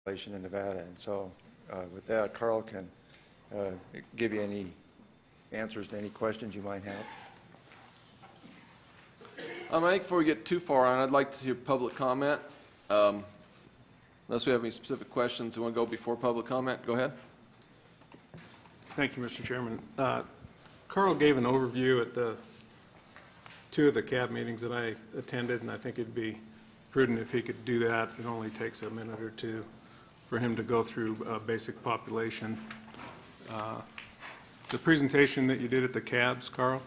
in Nevada. And so with that, Carl can give you any answers to any questions you might have. I think before we get too far on, I'd like to hear public comment. Unless we have any specific questions, we want to go before public comment. Go ahead. Thank you, Mr. Chairman. Carl gave an overview at the two of the CAB meetings that I attended, and I think it'd be prudent if he could do that. It only takes a minute or two for him to go through basic population. The presentation that you did at the CABs, Carl,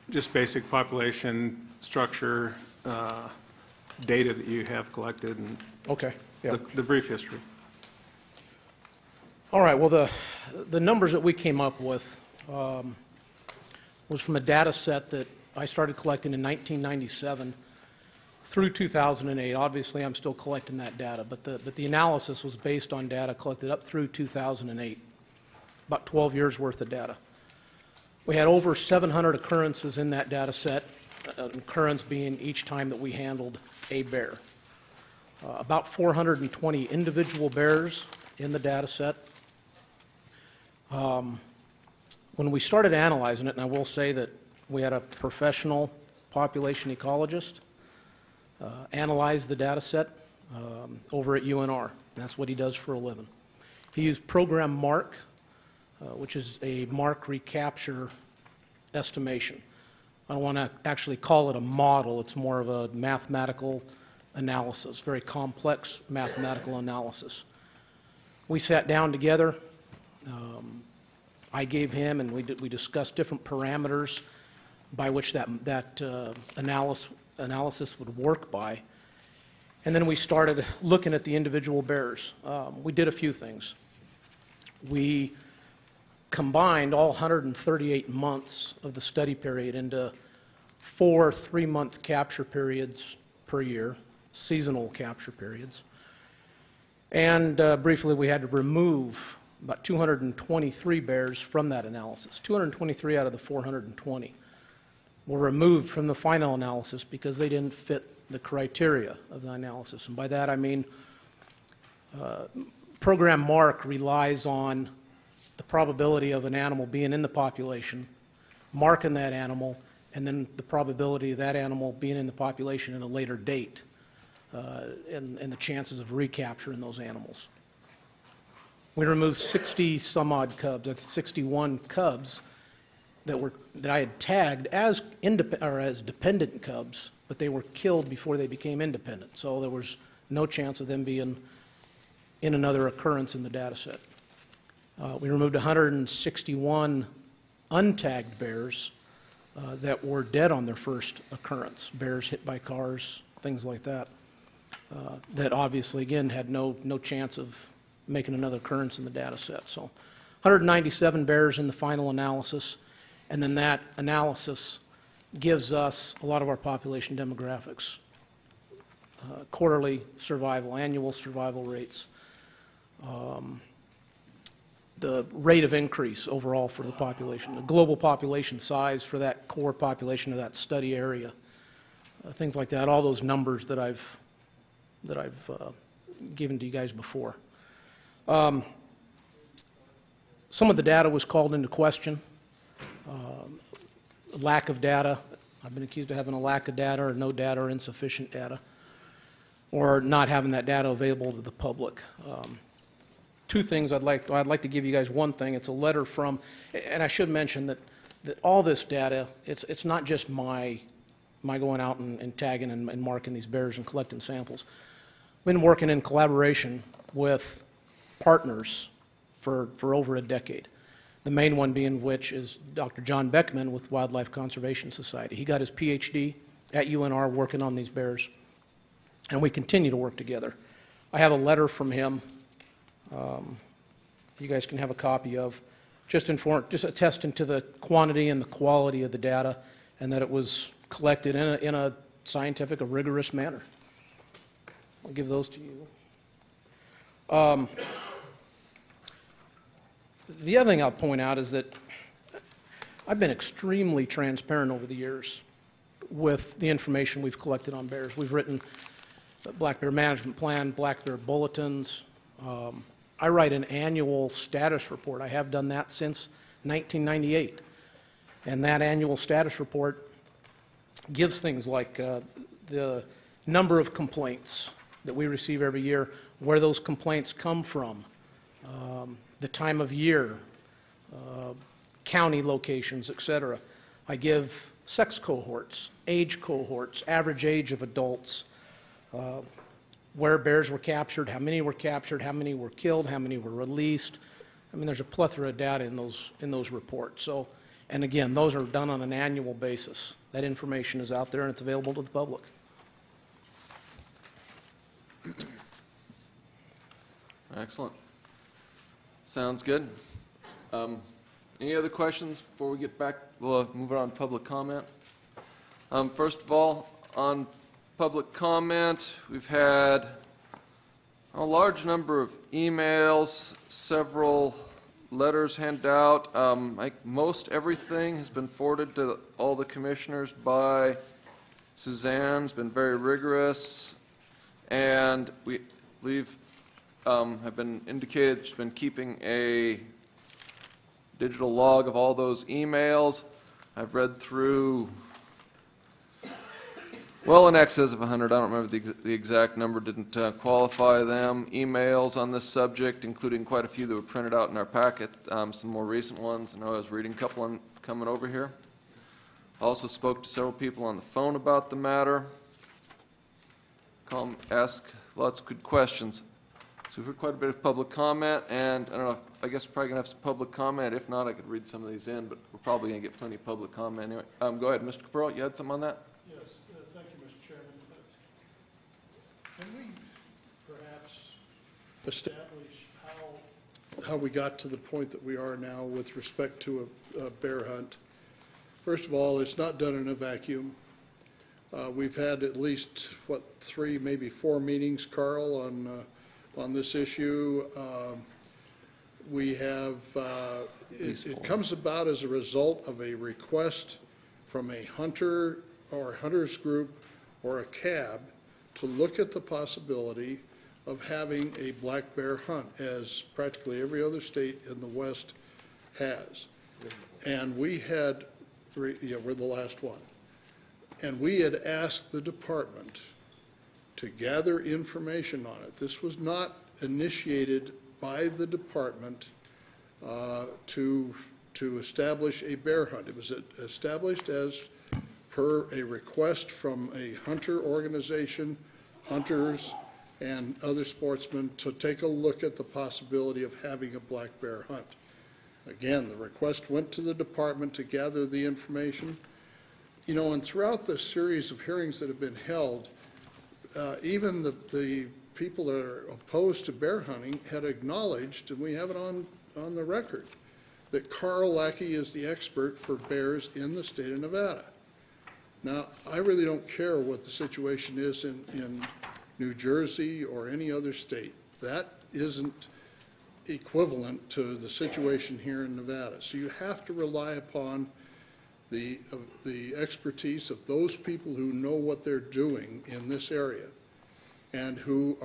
just basic population structure, data that you have collected, and okay, yeah. the brief history. All right, well, the numbers that we came up with was from a data set that I started collecting in 1997 through 2008. Obviously, I'm still collecting that data, but the analysis was based on data collected up through 2008, about 12 years worth of data. We had over 700 occurrences in that data set, an occurrence being each time that we handled a bear. About 420 individual bears in the data set. When we started analyzing it, and I will say that we had a professional population ecologist analyze the data set over at UNR. That's what he does for a living. He used program MARC, which is a MARC recapture estimation. I don't want to actually call it a model. It's more of a mathematical analysis, very complex mathematical analysis. We sat down together. I gave him, and we discussed different parameters by which that analysis would work by. And then we started looking at the individual bears. We did a few things. We combined all 138 months of the study period into 4 3-month capture periods per year, seasonal capture periods. And briefly, we had to remove about 223 bears from that analysis. 223 out of the 420 were removed from the final analysis because they didn't fit the criteria of the analysis. And by that I mean program MARC relies on the probability of an animal being in the population, marking that animal, and then the probability of that animal being in the population at a later date, and the chances of recapturing those animals. We removed 60 some odd cubs, that's 61 cubs that I had tagged as dependent cubs, but they were killed before they became independent. So there was no chance of them being in another occurrence in the data set. We removed 161 untagged bears that were dead on their first occurrence, bears hit by cars, things like that, that obviously, again, had no chance of making another occurrence in the data set. So 197 bears in the final analysis, and then that analysis gives us a lot of our population demographics, quarterly survival, annual survival rates, the rate of increase overall for the population, the global population size for that core population of that study area, things like that, all those numbers that I've given to you guys before. Some of the data was called into question. Lack of data. I've been accused of having a lack of data or no data or insufficient data, or not having that data available to the public. Two things I'd like to give you guys. One thing, it's a letter from, and I should mention that all this data, it's not just my going out and tagging and marking these bears and collecting samples. We've been working in collaboration with partners for over a decade. The main one being which is Dr. John Beckman with Wildlife Conservation Society. He got his PhD at UNR working on these bears, and we continue to work together. I have a letter from him you guys can have a copy of, just attesting to the quantity and the quality of the data, and that it was collected in a scientific, a rigorous manner. I'll give those to you. The other thing I'll point out is that I've been extremely transparent over the years with the information we've collected on bears. We've written black bear management plan, black bear bulletins. I write an annual status report. I have done that since 1998. And that annual status report gives things like the number of complaints that we receive every year, where those complaints come from, the time of year, county locations, et cetera. I give sex cohorts, age cohorts, average age of adults, where bears were captured, how many were killed, how many were released. I mean, there's a plethora of data in those reports. So, and again, those are done on an annual basis. That information is out there and it's available to the public. Excellent. Sounds good. Any other questions before we get back? We'll move on to public comment. First of all, on public comment, we've had a large number of emails, several letters handed out. Most everything has been forwarded to all the commissioners by Suzanne. It's been very rigorous, and we've have been indicated she's been keeping a digital log of all those emails. I've read through well in excess of 100, I don't remember the exact number, didn't qualify them, emails on this subject, including quite a few that were printed out in our packet, some more recent ones. I know I was reading a couple coming over here. I also spoke to several people on the phone about the matter. Ask lots of good questions. So we've heard quite a bit of public comment, and I don't know, I guess we're probably going to have some public comment. If not, I could read some of these in, but we're probably going to get plenty of public comment anyway. Go ahead, Mr. Capurro, you had something on that? Yes, thank you, Mr. Chairman. Can we perhaps establish how we got to the point that we are now with respect to a bear hunt? First of all, it's not done in a vacuum. We've had at least, 3, maybe 4 meetings, Carl, on this issue. We have, it comes about as a result of a request from a hunter or hunters group or a cab to look at the possibility of having a black bear hunt, as practically every other state in the West has. And we had, we're the last one. And we had asked the department to gather information on it. This was not initiated by the department to establish a bear hunt. It was established as per a request from a hunter organization, hunters and other sportsmen, to take a look at the possibility of having a black bear hunt. Again, the request went to the department to gather the information. You know, and throughout the series of hearings that have been held, even the people that are opposed to bear hunting had acknowledged, and we have it on the record, that Carl Lackey is the expert for bears in the state of Nevada. Now, I really don't care what the situation is in New Jersey or any other state. That isn't equivalent to the situation here in Nevada. So you have to rely upon the expertise of those people who know what they're doing in this area, and who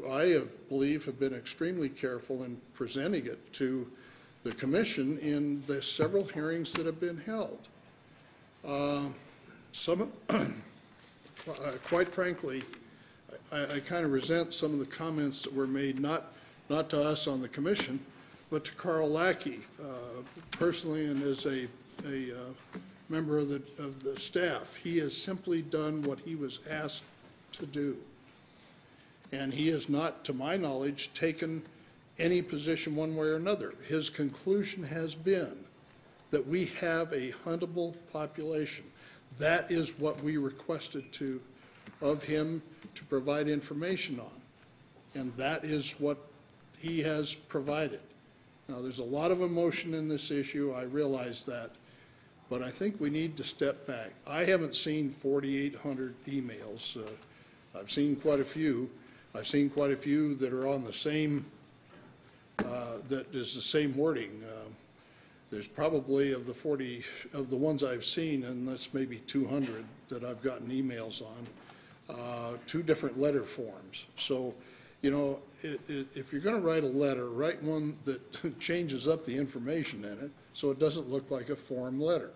I believe have been extremely careful in presenting it to the commission in the several hearings that have been held. Quite frankly, I kind of resent some of the comments that were made, not to us on the commission, but to Carl Lackey personally, and as a member of the staff. He has simply done what he was asked to do. And he has not, to my knowledge, taken any position one way or another. His conclusion has been that we have a huntable population. That is what we requested of him to provide information on. And that is what he has provided. Now, there's a lot of emotion in this issue, I realize that, but I think we need to step back. I haven't seen 4,800 emails. I've seen quite a few. I've seen quite a few that are on the same, that is the same wording. There's probably of the ones I've seen, and that's maybe 200 that I've gotten emails on. two different letter forms. So, you know, if you're going to write a letter, write one that changes up the information in it so it doesn't look like a form letter.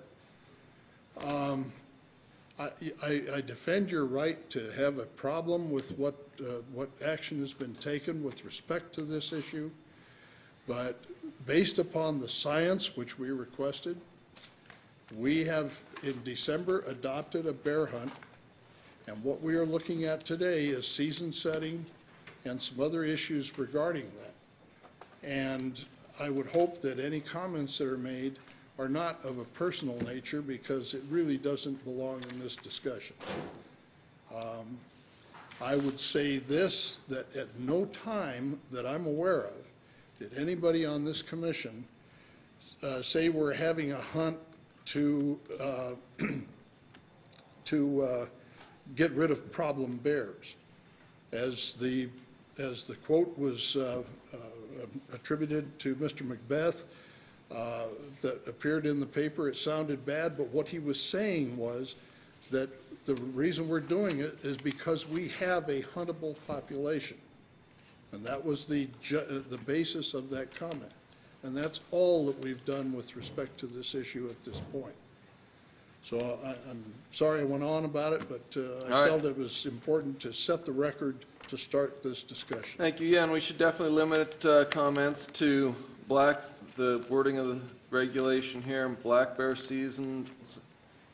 I defend your right to have a problem with what action has been taken with respect to this issue, but based upon the science which we requested, we have in December adopted a bear hunt, and what we are looking at today is season setting and some other issues regarding that. And I would hope that any comments that are made are not of a personal nature, because it really doesn't belong in this discussion. I would say this, that at no time that I'm aware of did anybody on this commission say we're having a hunt to get rid of problem bears. As the quote was attributed to Mr. Macbeth, that appeared in the paper, it sounded bad, but what he was saying was that the reason we're doing it is because we have a huntable population. And that was the basis of that comment. And that's all that we've done with respect to this issue at this point. So I'm sorry I went on about it, but I felt it was important to set the record to start this discussion. Thank you. Yeah, and we should definitely limit comments to the wording of the regulation here, black bear seasons,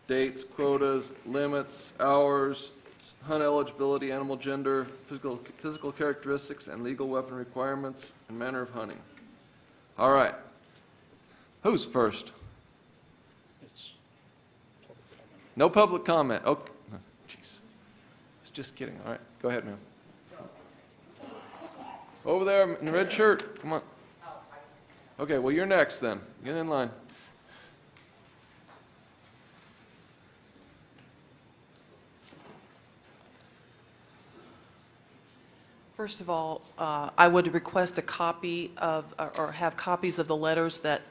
dates, quotas, limits, hours, hunt eligibility, animal gender, physical characteristics, and legal weapon requirements and manner of hunting. All right. Who's first? It's public comment. No public comment. Okay. Oh, jeez. I was just kidding. All right. Go ahead, ma'am. Over there in the red shirt. Come on. Okay, well, you're next then. Get in line. First of all, I would request a copy of, or have copies of the letters that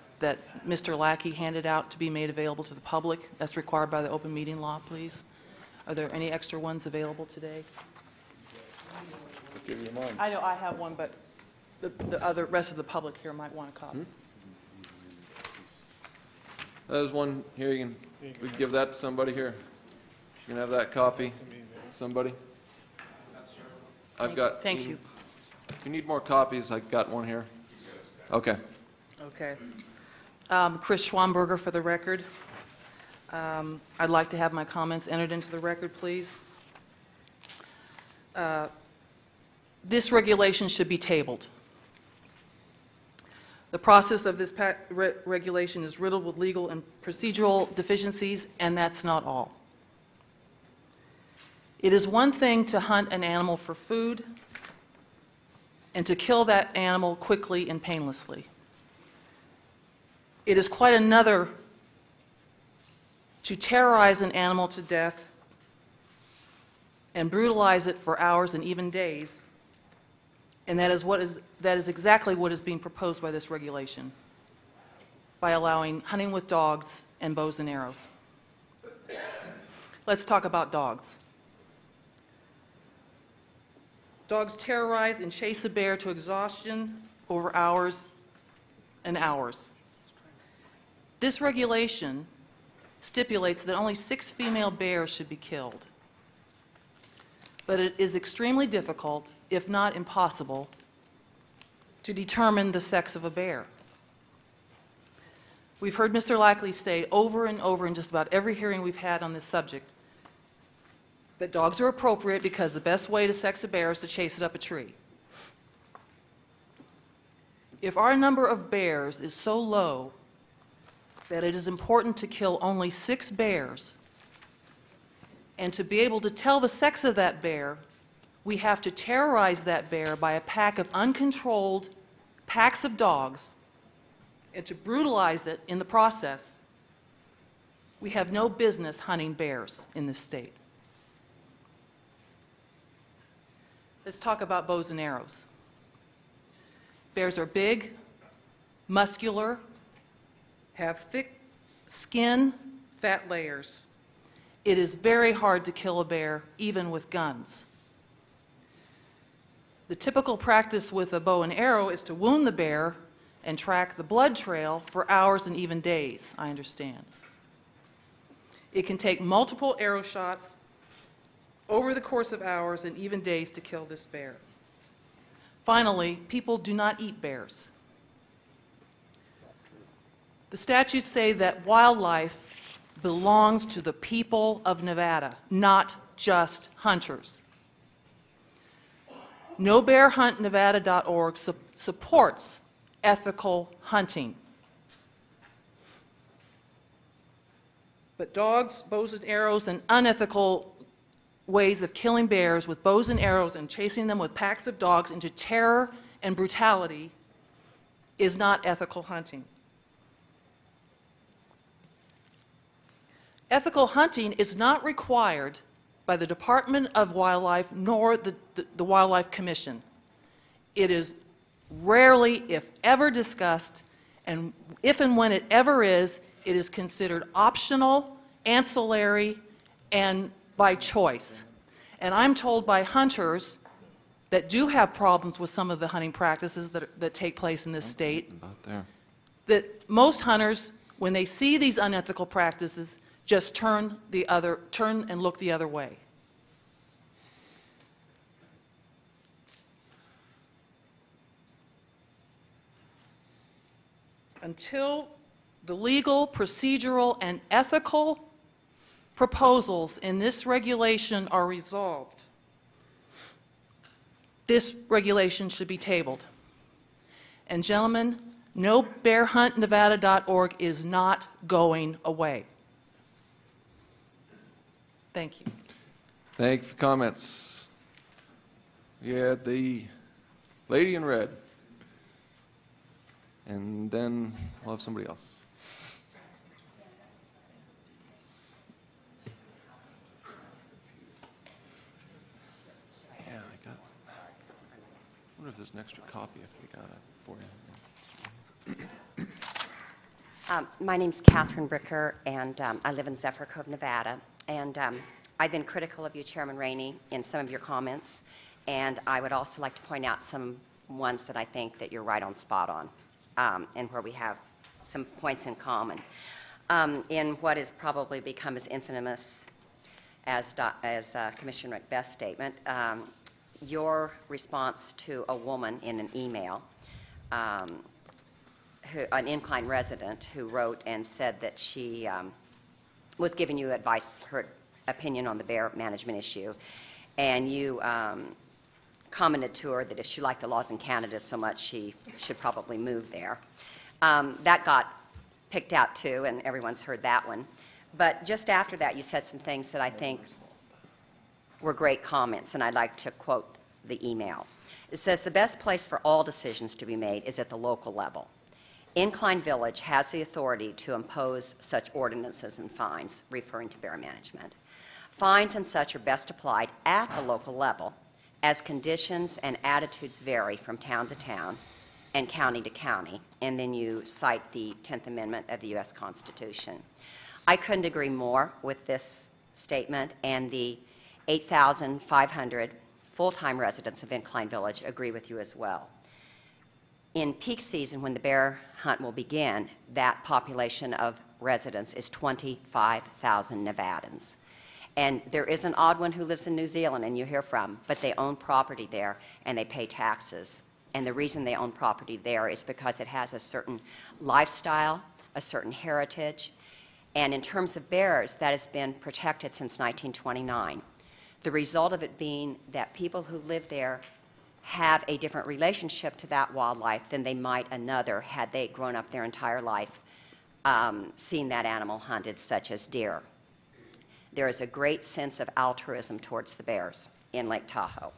Mr. Lackey handed out to be made available to the public. That's required by the open meeting law, please. Are there any extra ones available today? I'll give you mine. I know I have one, but the rest of the public here might want a copy. There's one here. We can give that to somebody here. You can have that copy. Somebody? I've got. Thank you. If you need more copies, I've got one here. Okay. Okay. Chris Schwamberger for the record. I'd like to have my comments entered into the record, please. This regulation should be tabled. The process of this regulation is riddled with legal and procedural deficiencies, and that's not all. It is one thing to hunt an animal for food and to kill that animal quickly and painlessly. It is quite another to terrorize an animal to death and brutalize it for hours and even days, and that is exactly what is being proposed by this regulation, by allowing hunting with dogs and bows and arrows. Let's talk about dogs. Dogs terrorize and chase a bear to exhaustion over hours and hours. This regulation stipulates that only 6 female bears should be killed. But it is extremely difficult, if not impossible, to determine the sex of a bear. We've heard Mr. Lackey say over and over in just about every hearing we've had on this subject that dogs are appropriate because the best way to sex a bear is to chase it up a tree. If our number of bears is so low that it is important to kill only 6 bears, and to be able to tell the sex of that bear, we have to terrorize that bear by a pack of uncontrolled packs of dogs, and to brutalize it in the process, we have no business hunting bears in this state. Let's talk about bows and arrows. Bears are big, muscular, have thick skin, fat layers, it is very hard to kill a bear, even with guns. The typical practice with a bow and arrow is to wound the bear and track the blood trail for hours and even days, I understand. It can take multiple arrow shots over the course of hours and even days to kill this bear. Finally, people do not eat bears. The statutes say that wildlife belongs to the people of Nevada, not just hunters. NoBearHuntNevada.org supports ethical hunting. But dogs, bows and arrows, and unethical ways of killing bears with bows and arrows and chasing them with packs of dogs into terror and brutality is not ethical hunting. Ethical hunting is not required by the Department of Wildlife nor the Wildlife Commission. It is rarely, if ever, discussed, and if and when it ever is, it is considered optional, ancillary, and by choice. And I'm told by hunters that do have problems with some of the hunting practices that take place in this state, About there. that most hunters, when they see these unethical practices, just turn and look the other way. Until the legal, procedural, and ethical proposals in this regulation are resolved, this regulation should be tabled. And gentlemen, NoBearHuntNevada.org is not going away. Thank you. Thank you for comments. Yeah, the lady in red. And then we'll have somebody else. Yeah, I wonder if there's an extra copy if we got it for you. My name's Catherine Bricker, and I live in Zephyr Cove, Nevada. And I've been critical of you, Chairman Rainey, in some of your comments, and I would also like to point out some ones that I think that you're right on spot on, and where we have some points in common. In what has probably become as infamous as Commissioner McBeth's statement, your response to a woman in an email, an Incline resident who wrote and said that she was giving you advice, her opinion on the bear management issue, and you commented to her that if she liked the laws in Canada so much, she should probably move there. That got picked out too, and everyone's heard that one. But just after that, you said some things that I think were great comments, and I'd like to quote the email. It says, "The best place for all decisions to be made is at the local level. Incline Village has the authority to impose such ordinances and fines," referring to bear management. "Fines and such are best applied at the local level, as conditions and attitudes vary from town to town and county to county." And then you cite the 10th Amendment of the U.S. Constitution. I couldn't agree more with this statement, and the 8,500 full-time residents of Incline Village agree with you as well. In peak season, when the bear hunt will begin, that population of residents is 25,000 Nevadans. And there is an odd one who lives in New Zealand, and you hear from, but they own property there, and they pay taxes. And the reason they own property there is because it has a certain lifestyle, a certain heritage. And in terms of bears, that has been protected since 1929. The result of it being that people who live there have a different relationship to that wildlife than they might another had they grown up their entire life seeing that animal hunted, such as deer. There is a great sense of altruism towards the bears in Lake Tahoe.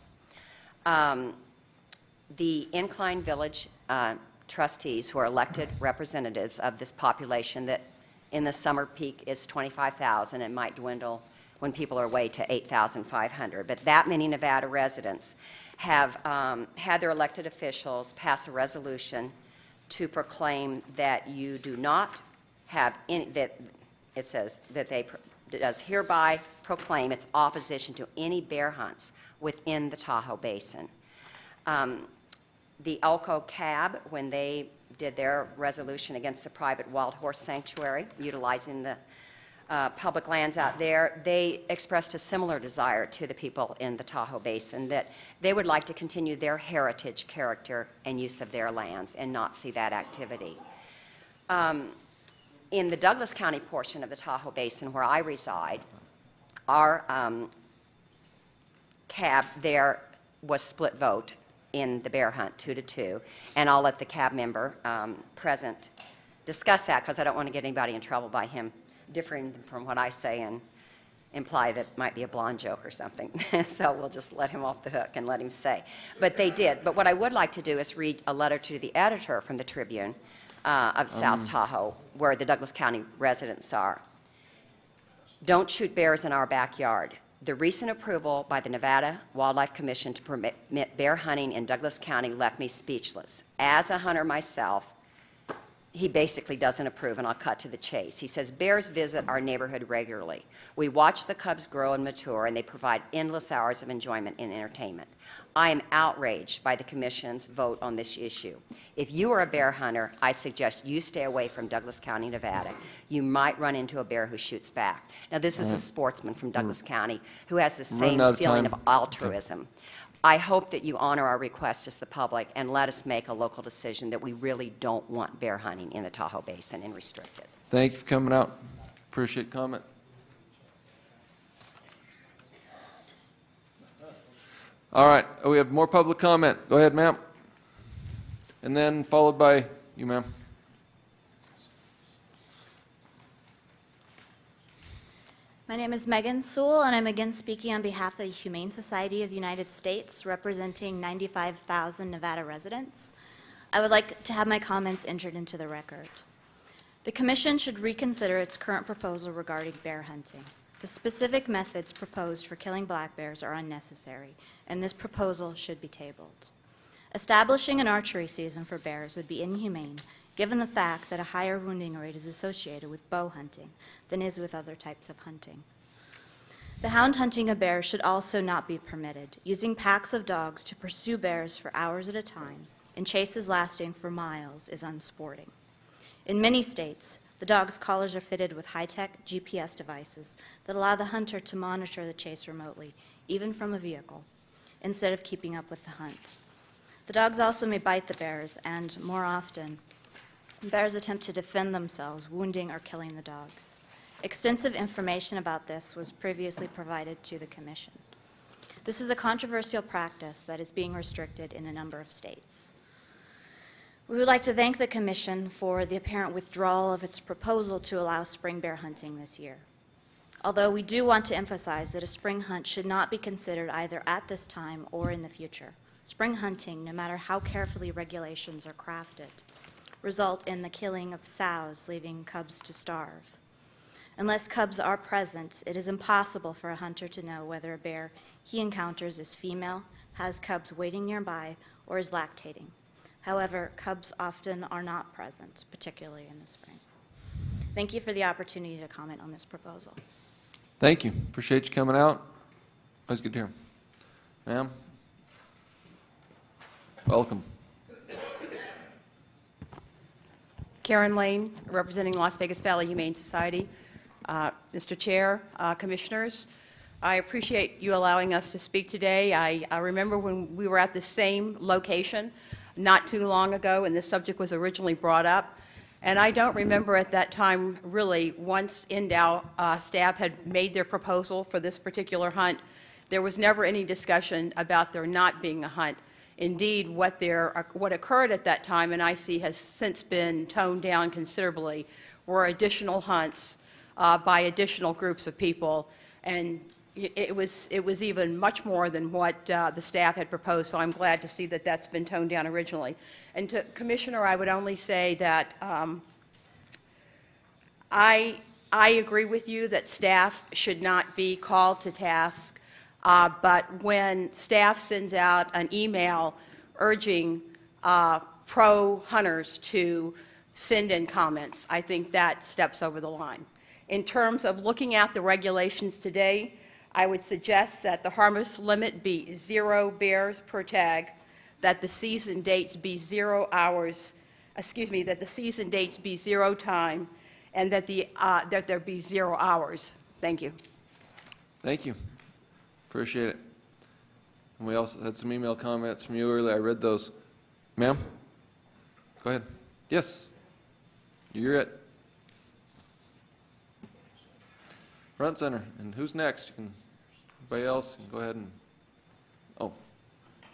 The Incline Village trustees, who are elected representatives of this population that in the summer peak is 25,000 and might dwindle when people are away to 8,500, but that many Nevada residents have had their elected officials pass a resolution to proclaim that you do not have any, that it says that they does hereby proclaim its opposition to any bear hunts within the Tahoe Basin. The Elko Cab, when they did their resolution against the private wild horse sanctuary, utilizing the public lands out there, they expressed a similar desire to the people in the Tahoe Basin, that they would like to continue their heritage, character, and use of their lands and not see that activity. In the Douglas County portion of the Tahoe Basin where I reside, our cab there was split vote in the bear hunt, 2-2, and I'll let the cab member present discuss that, because I don't want to get anybody in trouble by him differing from what I say and imply that it might be a blonde joke or something. So we'll just let him off the hook and let him say. But they did. But what I would like to do is read a letter to the editor from the Tribune of South Tahoe, where the Douglas County residents are. Don't shoot bears in our backyard. The recent approval by the Nevada Wildlife Commission to permit bear hunting in Douglas County left me speechless. As a hunter myself, he basically doesn't approve, and I'll cut to the chase. He says, bears visit our neighborhood regularly. We watch the cubs grow and mature, and they provide endless hours of enjoyment and entertainment. I am outraged by the Commission's vote on this issue. If you are a bear hunter, I suggest you stay away from Douglas County, Nevada. You might run into a bear who shoots back. Now, this is a sportsman from Douglas County who has the same feeling of altruism. I hope that you honor our request as the public and let us make a local decision that we really don't want bear hunting in the Tahoe Basin and restrict it. Thank you for coming out. Appreciate comment. All right, we have more public comment. Go ahead, ma'am. And then followed by you, ma'am. My name is Megan Sewell, and I'm again speaking on behalf of the Humane Society of the United States, representing 95,000 Nevada residents. I would like to have my comments entered into the record. The Commission should reconsider its current proposal regarding bear hunting. The specific methods proposed for killing black bears are unnecessary, and this proposal should be tabled. Establishing an archery season for bears would be inhumane, given the fact that a higher wounding rate is associated with bow hunting than is with other types of hunting. The hound hunting of bears should also not be permitted. Using packs of dogs to pursue bears for hours at a time, in chases lasting for miles, is unsporting. In many states, the dog's collars are fitted with high-tech GPS devices that allow the hunter to monitor the chase remotely, even from a vehicle, instead of keeping up with the hunt. The dogs also may bite the bears, and more often, bears attempt to defend themselves, wounding or killing the dogs. Extensive information about this was previously provided to the Commission. This is a controversial practice that is being restricted in a number of states. We would like to thank the Commission for the apparent withdrawal of its proposal to allow spring bear hunting this year. Although we do want to emphasize that a spring hunt should not be considered either at this time or in the future. Spring hunting, no matter how carefully regulations are crafted, result in the killing of sows, leaving cubs to starve. Unless cubs are present, it is impossible for a hunter to know whether a bear he encounters is female, has cubs waiting nearby, or is lactating. However, cubs often are not present, particularly in the spring. Thank you for the opportunity to comment on this proposal. Thank you. Appreciate you coming out. Always good to hear. Ma'am. Welcome. Karen Lane, representing Las Vegas Valley Humane Society. Mr. Chair, Commissioners, I appreciate you allowing us to speak today. I remember when we were at the same location not too long ago and this subject was originally brought up, and I don't remember at that time really once NDOW staff had made their proposal for this particular hunt, there was never any discussion about there not being a hunt. Indeed, what occurred at that time, and I see has since been toned down considerably, were additional hunts by additional groups of people, and it was even much more than what the staff had proposed, so I'm glad to see that that's been toned down originally. And to Commissioner, I would only say that I agree with you that staff should not be called to task. But when staff sends out an email urging pro-hunters to send in comments, I think that steps over the line. In terms of looking at the regulations today, I would suggest that the harmless limit be 0 bears per tag, that the season dates be 0 hours, that the season dates be 0 time, and that there be 0 hours. Thank you. Thank you. Appreciate it. And we also had some email comments from you earlier. I read those. Ma'am? Go ahead. Yes. You're it. Front center. And who's next? Anybody else? You can go ahead and... Oh,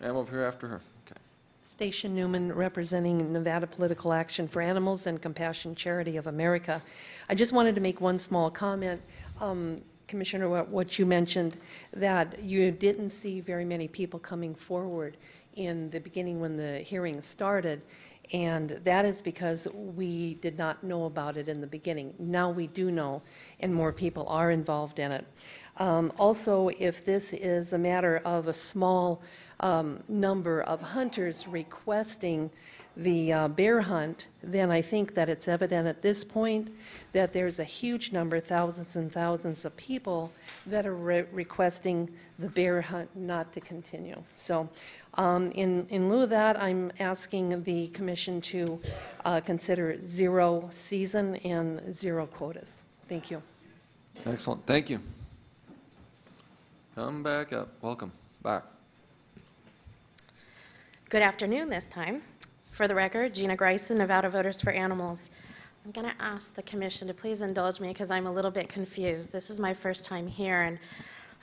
ma'am over here after her. Okay. Stacia Newman, representing Nevada Political Action for Animals and Compassion Charity of America. I just wanted to make one small comment. Commissioner, what you mentioned, that you didn't see very many people coming forward in the beginning when the hearing started, and that is because we did not know about it in the beginning. Now we do know, and more people are involved in it. Also, if this is a matter of a small number of hunters requesting the bear hunt, then I think that it's evident at this point that there's a huge number, thousands and thousands of people that are requesting the bear hunt not to continue. So in lieu of that, I'm asking the commission to consider 0 season and 0 quotas. Thank you. Excellent. Thank you. Come back up. Welcome back. Good afternoon this time. For the record, Gina Greisen, Nevada Voters for Animals. I'm going to ask the commission to please indulge me because I'm a little bit confused. This is my first time here, and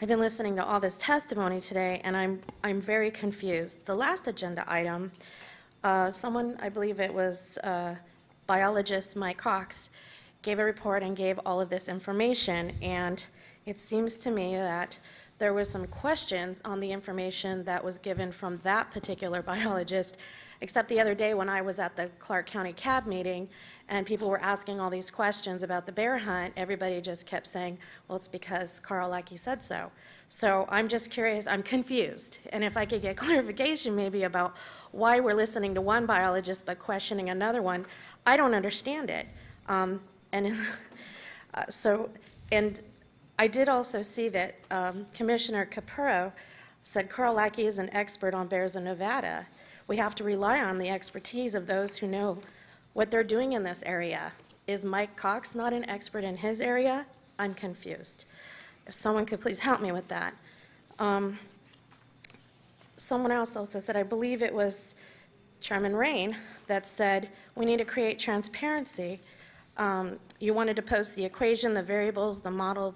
I've been listening to all this testimony today, and I'm very confused. The last agenda item, someone, I believe it was biologist Mike Cox, gave a report and gave all of this information, and it seems to me that there was some questions on the information that was given from that particular biologist, except the other day when I was at the Clark County CAB meeting and people were asking all these questions about the bear hunt, everybody just kept saying, well, it's because Carl Lackey said so. So I'm just curious, I'm confused, and if I could get clarification maybe about why we're listening to one biologist but questioning another one, I don't understand it. And I did also see that Commissioner Capurro said Carl Lackey is an expert on bears in Nevada. We have to rely on the expertise of those who know what they're doing in this area. Is Mike Cox not an expert in his area? I'm confused. If someone could please help me with that. Someone else also said, I believe it was Chairman Rain, that said we need to create transparency. You wanted to post the equation, the variables, the model,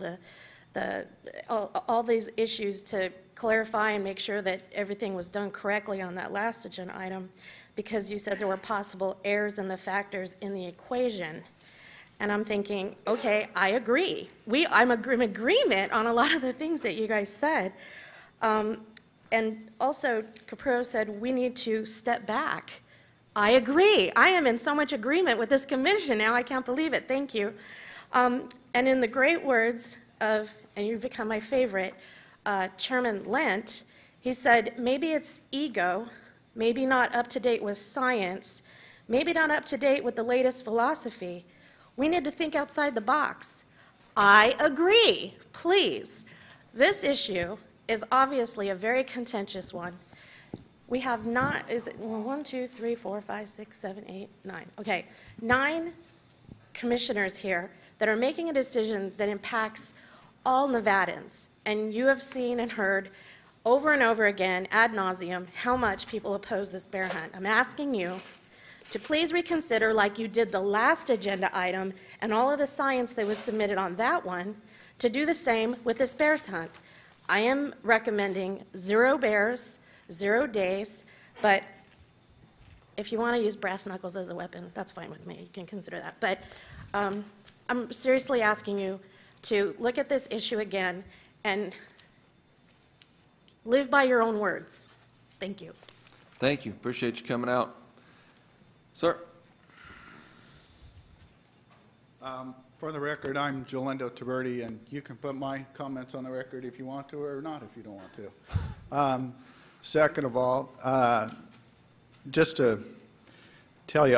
all these issues to clarify and make sure that everything was done correctly on that last agenda item, because you said there were possible errors in the factors in the equation. And I'm thinking, okay, I agree. I'm in agreement on a lot of the things that you guys said. And also, Capurro said we need to step back. I agree. I am in so much agreement with this commission now. I can't believe it. Thank you. And in the great words of, and you've become my favorite, Chairman Lent, he said, maybe it's ego, maybe not up to date with science, maybe not up to date with the latest philosophy. We need to think outside the box. I agree. Please. This issue is obviously a very contentious one. We have not, is it 1, 2, 3, 4, 5, 6, 7, 8, 9. Okay, 9 commissioners here that are making a decision that impacts all Nevadans. And you have seen and heard over and over again, ad nauseum, how much people oppose this bear hunt. I'm asking you to please reconsider, like you did the last agenda item and all of the science that was submitted on that one, to do the same with this bears hunt. I am recommending 0 bears, 0 days, but if you want to use brass knuckles as a weapon, that's fine with me. You can consider that. But I'm seriously asking you to look at this issue again and live by your own words. Thank you. Thank you. Appreciate you coming out. Sir? For the record, I'm Jolendo Taberti, and you can put my comments on the record if you want to or not if you don't want to. Second of all, just to tell you,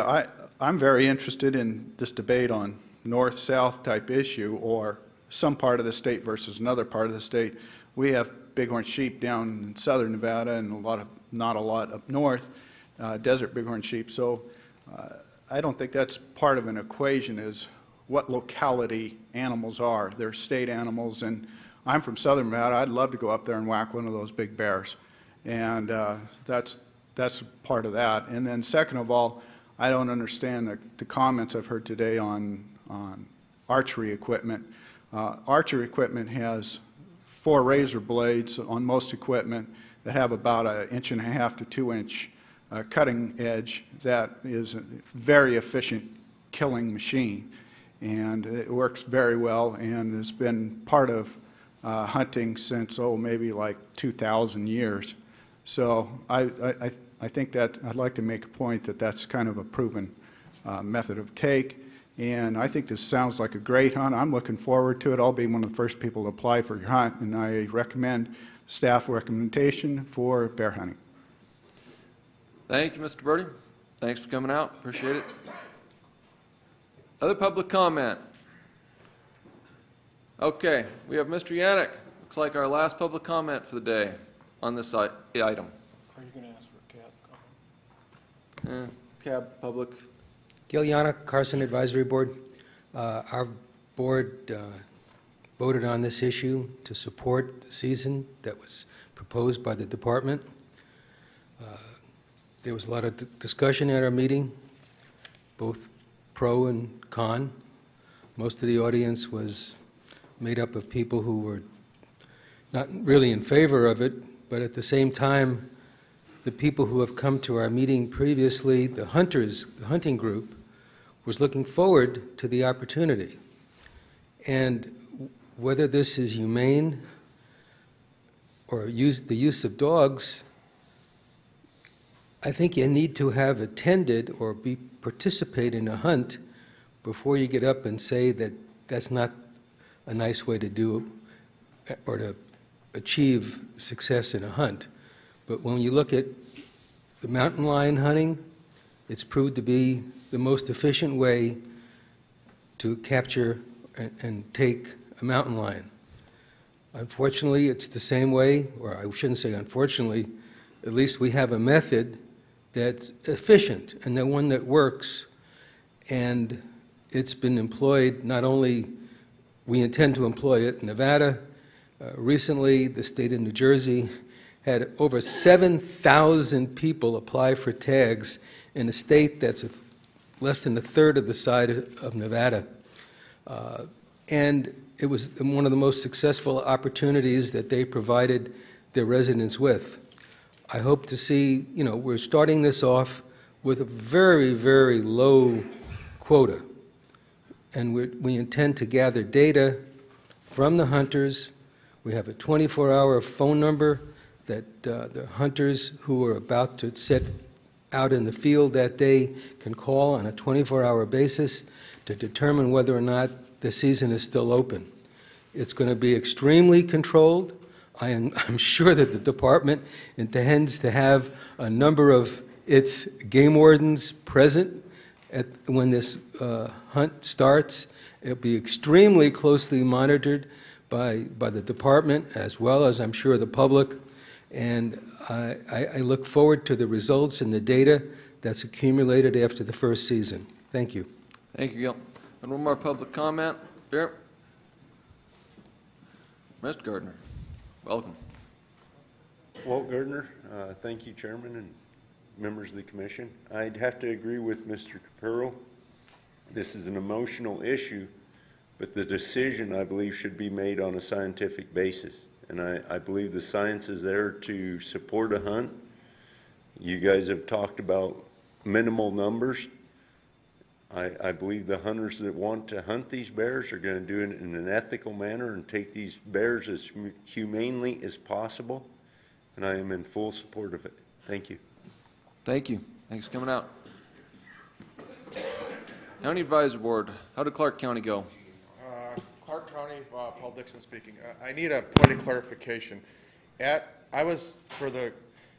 I'm very interested in this debate on north-south type issue or some part of the state versus another part of the state. We have bighorn sheep down in southern Nevada and not a lot up north, desert bighorn sheep. So I don't think that's part of an equation is what locality animals are. They're state animals, and I'm from southern Nevada. I'd love to go up there and whack one of those big bears. And that's part of that. And then second of all, I don't understand the comments I've heard today on archery equipment. Archery equipment has 4 razor blades on most equipment that have about 1.5 to 2 inch cutting edge. That is a very efficient killing machine, and it works very well and has been part of hunting since, maybe like 2,000 years. So I think that I'd like to make a point that that's kind of a proven method of take. And I think this sounds like a great hunt. I'm looking forward to it. I'll be one of the first people to apply for your hunt, and I recommend staff recommendation for bear hunting. Thank you, Mr. Birdie. Thanks for coming out. Appreciate it. Other public comment? Okay, we have Mr. Yannick. Looks like our last public comment for the day on this item. Are you going to ask for a cab comment? Cab, public. Gil Yannick, Carson Advisory Board. Our board voted on this issue to support the season that was proposed by the department. There was a lot of discussion at our meeting, both pro and con. Most of the audience was made up of people who were not really in favor of it, but at the same time, the people who have come to our meeting previously, the hunters, the hunting group, was looking forward to the opportunity. And whether this is humane or the use of dogs, I think you need to have attended or participate in a hunt before you get up and say that that's not a nice way to do or to achieve success in a hunt. But when you look at the mountain lion hunting, it's proved to be the most efficient way to capture and take a mountain lion. Unfortunately, it's the same way, or I shouldn't say unfortunately, at least we have a method that's efficient and the one that works, and it's been employed. Not only we intend to employ it in Nevada, recently the state of New Jersey had over 7,000 people apply for tags in a state that's less than a third of the size of Nevada. And it was one of the most successful opportunities that they provided their residents with. I hope to see, we're starting this off with a very, very low quota. And we intend to gather data from the hunters. We have a 24-hour phone number that the hunters who are about to set out in the field that day can call on a 24-hour basis to determine whether or not the season is still open. It's going to be extremely controlled. I'm sure that the department intends to have a number of its game wardens present when this hunt starts. It'll be extremely closely monitored by the department, as well as, I'm sure, the public. And I look forward to the results and the data that's accumulated after the first season. Thank you. Thank you, Gil. And one more public comment. Here. Mr. Gardner, welcome. Walt Gardner, thank you, Chairman and members of the Commission. I'd have to agree with Mr. Capurro. This is an emotional issue, but the decision, I believe, should be made on a scientific basis. And I believe the science is there to support a hunt. You guys have talked about minimal numbers. I believe the hunters that want to hunt these bears are going to do it in an ethical manner and take these bears as humanely as possible. And I am in full support of it. Thank you. Thank you. Thanks for coming out. County Advisory Board, how did Clark County go? Clark County, Paul Dixon speaking. I need a point of clarification. I was for the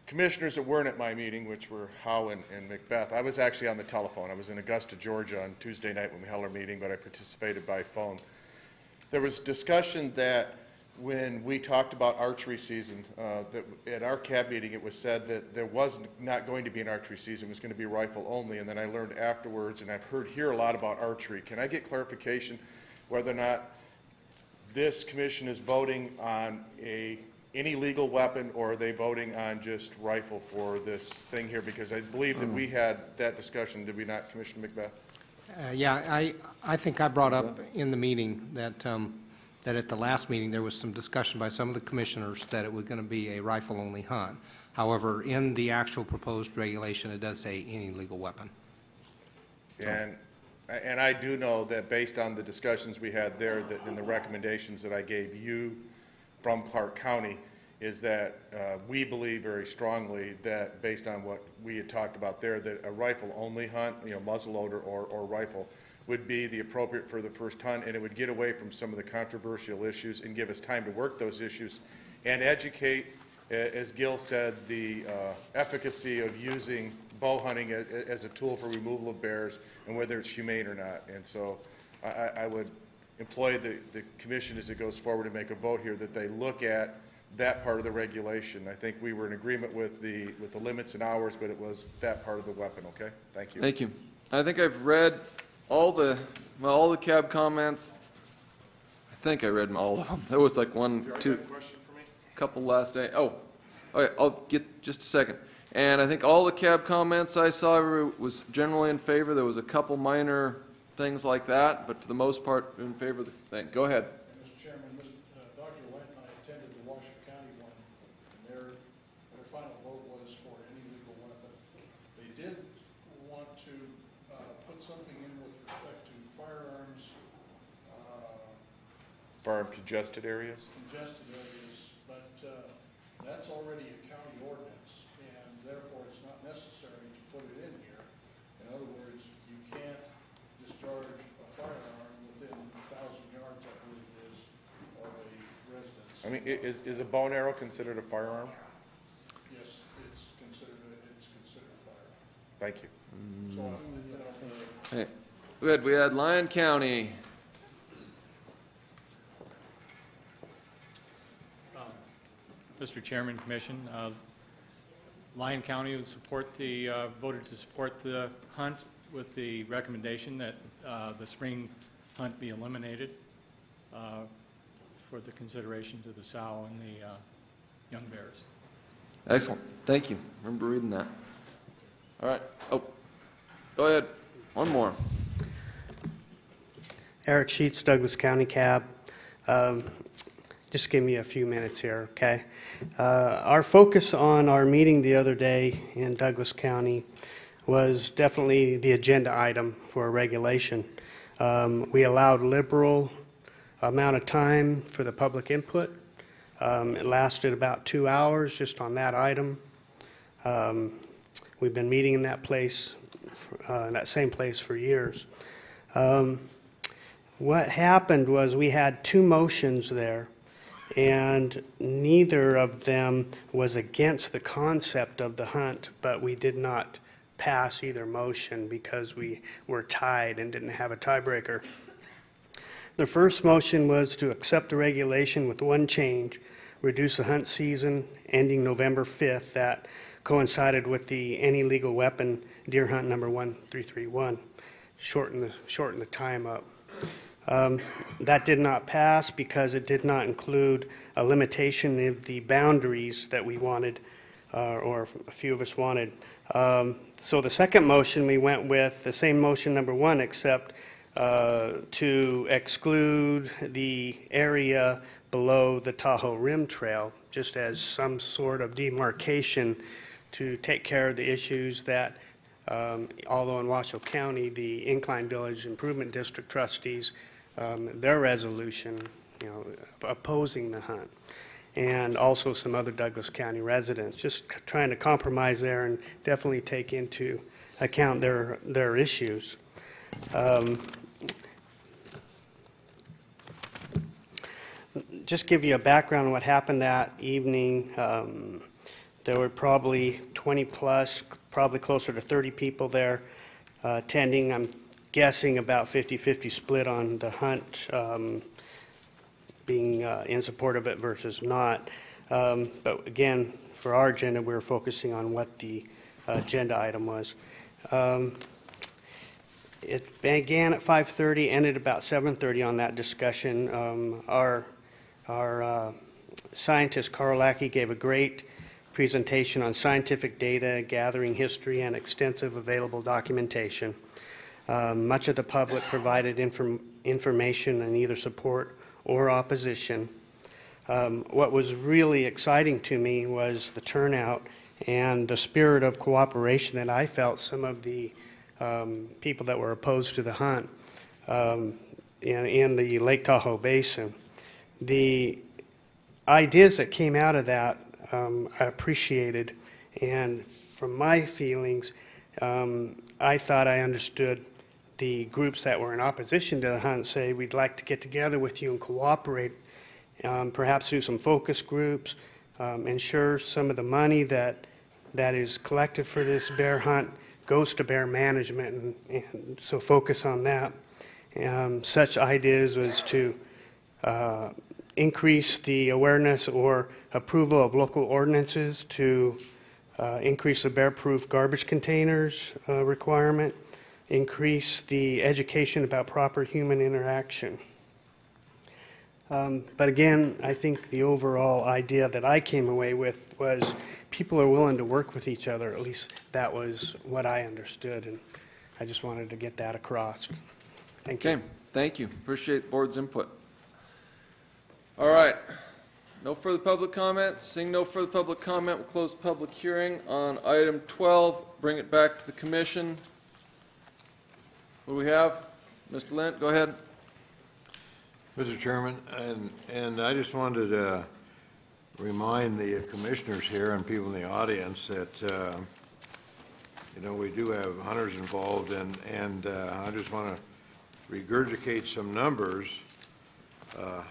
commissioners that weren't at my meeting, which were Howe and Macbeth, I was actually on the telephone. I was in Augusta, Georgia on Tuesday night when we held our meeting, but I participated by phone. There was discussion that when we talked about archery season, that at our CAB meeting, it was said that there was not going to be an archery season, it was going to be rifle only, and then I learned afterwards, and I've heard here a lot about archery. Can I get clarification whether or not this commission is voting on any legal weapon, or are they voting on just rifle for this thing here? Because I believe that we had that discussion, did we not, Commissioner Macbeth? Yeah, I think I brought up in the meeting that that at the last meeting, there was some discussion by some of the commissioners that it was going to be a rifle-only hunt. However, in the actual proposed regulation, it does say any legal weapon. And I do know that based on the discussions we had there, that in the recommendations that I gave you from Clark County, is that we believe very strongly that based on what we had talked about there, that a rifle-only hunt, muzzleloader or rifle, would be the appropriate for the first hunt, and it would get away from some of the controversial issues and give us time to work those issues and educate, as Gil said, the efficacy of using bow hunting as a tool for removal of bears and whether it's humane or not. And so I would employ the commission as it goes forward to make a vote here that they look at that part of the regulation. I think we were in agreement with the limits and hours, but it was that part of the weapon, okay? Thank you. Thank you. I think I've read all the CAB comments. I think I read all of them. There was like one, two, couple last day. Oh, okay, I'll get just a second. And I think all the CAB comments I saw was generally in favor. There was a couple minor things like that, but for the most part, in favor of the thing. Go ahead. Mr. Chairman, Dr. Lent and I attended the Washoe County one, and their final vote was for any legal weapon. They did want to put something in with respect to firearms. Firearm congested areas? Congested areas, but that's already a county ordinance, and therefore it's not necessary to put it in here. In other words, you can't discharge a firearm within 1,000 yards, I believe it is, of a residence. I mean, is a bow and arrow considered a firearm? Yes, it's considered a firearm. Thank you. So, Hey, good. We had Lyon County. Mr. Chairman, Commission, Lyon County would support voted to support the hunt with the recommendation that the spring hunt be eliminated for the consideration to the sow and the young bears. Excellent. Thank you. Remember reading that. All right. Oh, go ahead. One more. Eric Sheets, Douglas County Cab. Just give me a few minutes here, okay? Our focus on our meeting the other day in Douglas County was definitely the agenda item for a regulation. We allowed liberal amount of time for the public input. It lasted about 2 hours just on that item. We've been meeting in that place, that same place for years. What happened was we had 2 motions there, and neither of them was against the concept of the hunt, but we did not pass either motion because we were tied and didn't have a tiebreaker. The first motion was to accept the regulation with one change, reduce the hunt season ending November 5th. That coincided with the any legal weapon deer hunt number 1331, shorten the time up. That did not pass because it did not include a limitation of the boundaries that we wanted, or a few of us wanted. So the second motion, we went with the same motion number 1, except to exclude the area below the Tahoe Rim Trail, just as some sort of demarcation to take care of the issues that, although in Washoe County, the Incline Village Improvement District trustees, their resolution, opposing the hunt, and also some other Douglas County residents, just trying to compromise there and definitely take into account their issues. Just give you a background on what happened that evening. There were probably 20-plus, probably closer to 30 people there attending. I'm guessing about 50-50 split on the hunt, being in support of it versus not. But again, for our agenda, we were focusing on what the agenda item was. It began at 5:30, ended about 7:30 on that discussion. Our scientist, Carl Lackey, gave a great presentation on scientific data, gathering history, and extensive available documentation. Much of the public provided information in either support or opposition. What was really exciting to me was the turnout and the spirit of cooperation that I felt some of the people that were opposed to the hunt in the Lake Tahoe Basin. The ideas that came out of that I appreciated, and from my feelings, I thought I understood the groups that were in opposition to the hunt say, we'd like to get together with you and cooperate, perhaps do some focus groups, ensure some of the money that is collected for this bear hunt goes to bear management, and so focus on that. Such ideas was to increase the awareness or approval of local ordinances to increase the bear-proof garbage containers requirement, increase the education about proper human interaction. But again, I think the overall idea that I came away with was people are willing to work with each other. At least that was what I understood, and I just wanted to get that across. Thank you. Okay, thank you. Appreciate the board's input. All right. No further public comments. Seeing no further public comment, we'll close the public hearing on item 12. Bring it back to the commission. What do we have? Mr. Lent, go ahead. Mr. Chairman, and I just wanted to remind the commissioners here and people in the audience that, you know, we do have hunters involved, and I just want to regurgitate some numbers.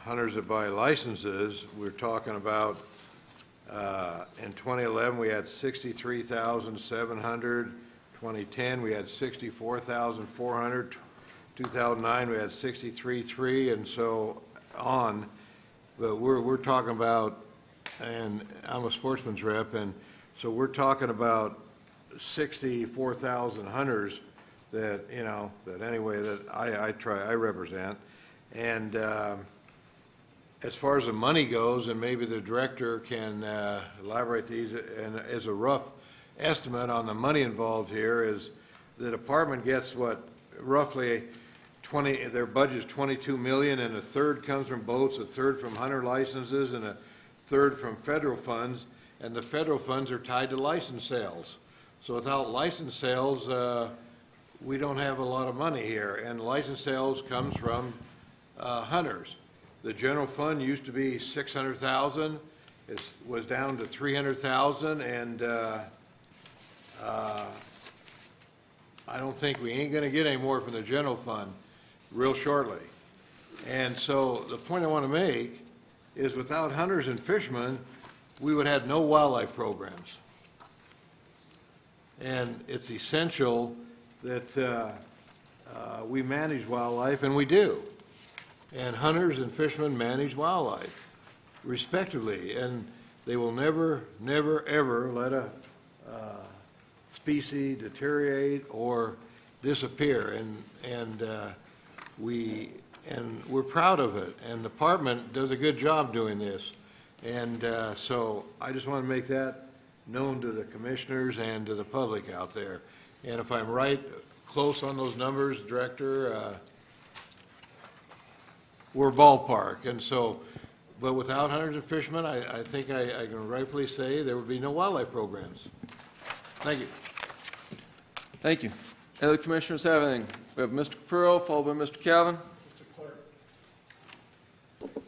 Hunters that buy licenses, we're talking about, in 2011, we had 63,700. 2010, we had 64,400. 2009, we had 63,300, and so on. But we're talking about, and I'm a sportsman's rep, and so we're talking about 64,000 hunters that, you know, that anyway that I represent. And as far as the money goes, and maybe the director can elaborate these, and as a rough estimate on the money involved here is the department gets what, roughly their budget is $22 million, and a third comes from boats, a third from hunter licenses, and a third from federal funds, and the federal funds are tied to license sales. So without license sales, we don't have a lot of money here, and license sales comes from hunters. The general fund used to be $600,000. It was down to $300,000, and I don't think we ain't going to get any more from the general fund real shortly. And so the point I want to make is without hunters and fishermen, we would have no wildlife programs. And it's essential that we manage wildlife, and we do. And hunters and fishermen manage wildlife respectively, and they will never, never, ever let a species deteriorate or disappear, and we're proud of it, and the department does a good job doing this, and so I just want to make that known to the commissioners and to the public out there. And if I'm right, close on those numbers, Director, we're ballpark, and so, but without hunters and fishermen, I think I can rightfully say there would be no wildlife programs. Thank you. Thank you. Any other commissioners have anything? We have Mr. Capurro, followed by Mr. Calvin.